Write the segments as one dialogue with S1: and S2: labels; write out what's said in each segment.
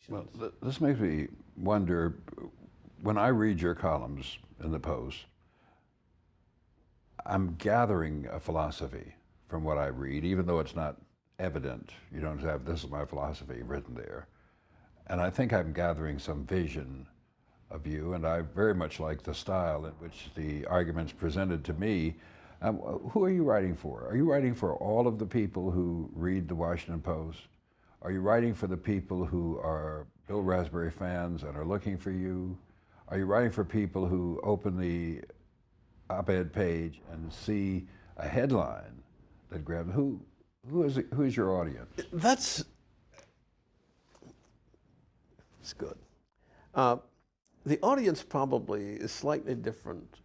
S1: Well, this makes me wonder, when I read your columns in the Post, I'm gathering a philosophy from what I read, even though it's not evident. You don't have, this is my philosophy written there. And I think I'm gathering some vision of you, and I very much like the style in which the arguments presented to me. Who are you writing for? Are you writing for all of the people who read the Washington Post? Are you writing for the people who are Bill Raspberry fans and are looking for you? Are you writing for people who open the op-ed page and see a headline that grabs? Who is your audience?
S2: That's good. The audience probably is slightly different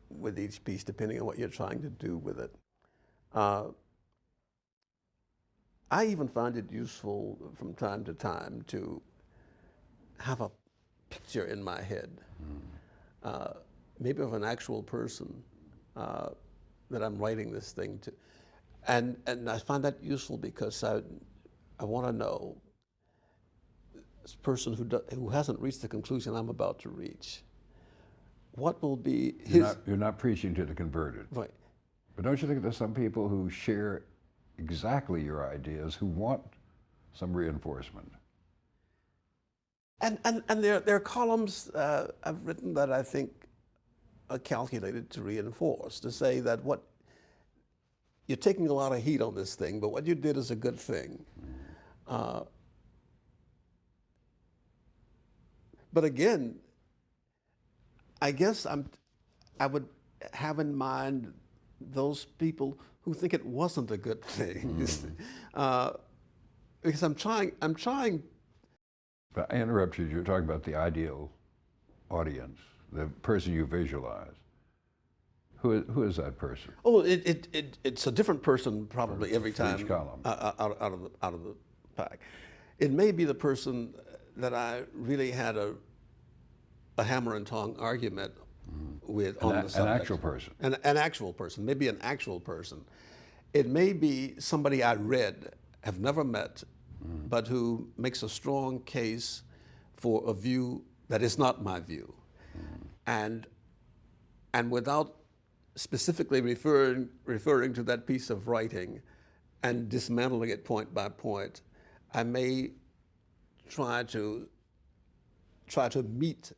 S2: with each piece, depending on what you're trying to do with it. I even find it useful from time to time to have a picture in my head, maybe of an actual person that I'm writing this thing to. And I find that useful because I want to know this person who hasn't reached the conclusion I'm about to reach, what will be his...
S1: You're not preaching to the converted.
S2: Right.
S1: But don't you think there's some people who share exactly your ideas, who want some reinforcement?
S2: And there are columns I've written that I think are calculated to reinforce, to say that what you're taking a lot of heat on this thing, but what you did is a good thing. But again, I guess I would have in mind those people who think it wasn't a good thing, because I'm trying.
S1: But I interrupt you. You're talking about the ideal audience, the person you visualize. Who is that person?
S2: Oh, it's a different person probably every time
S1: each column.
S2: out of the pack. It may be the person that I really had a hammer and tong argument with on the subject.
S1: An actual person.
S2: An actual person, maybe an actual person. It may be somebody I read, have never met, but who makes a strong case for a view that is not my view. And without specifically referring to that piece of writing and dismantling it point by point, I may try to meet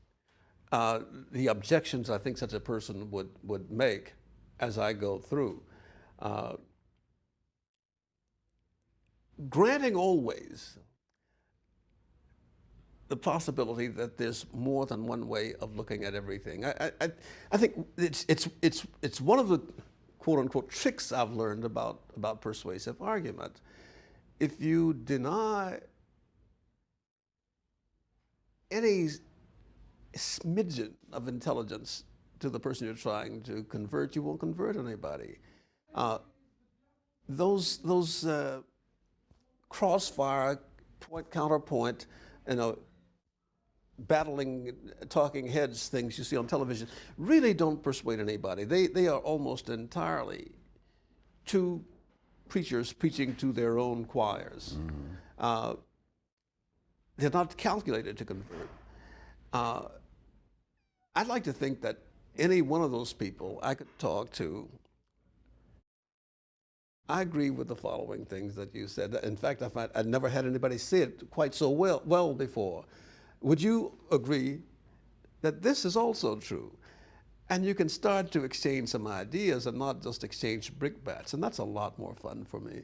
S2: the objections I think such a person would make as I go through. Granting always the possibility that there's more than one way of looking at everything. I think it's one of the quote unquote tricks I've learned about persuasive argument. If you deny any smidgen of intelligence to the person you're trying to convert, you won't convert anybody. Those crossfire, point counterpoint, battling talking heads things you see on television really don't persuade anybody. They are almost entirely two preachers preaching to their own choirs. They're not calculated to convert. I'd like to think that any one of those people I could talk to. I agree with the following things that you said. In fact, I find I'd never had anybody say it quite so well before. Would you agree that this is also true? And you can start to exchange some ideas and not just exchange brickbats, and that's a lot more fun for me.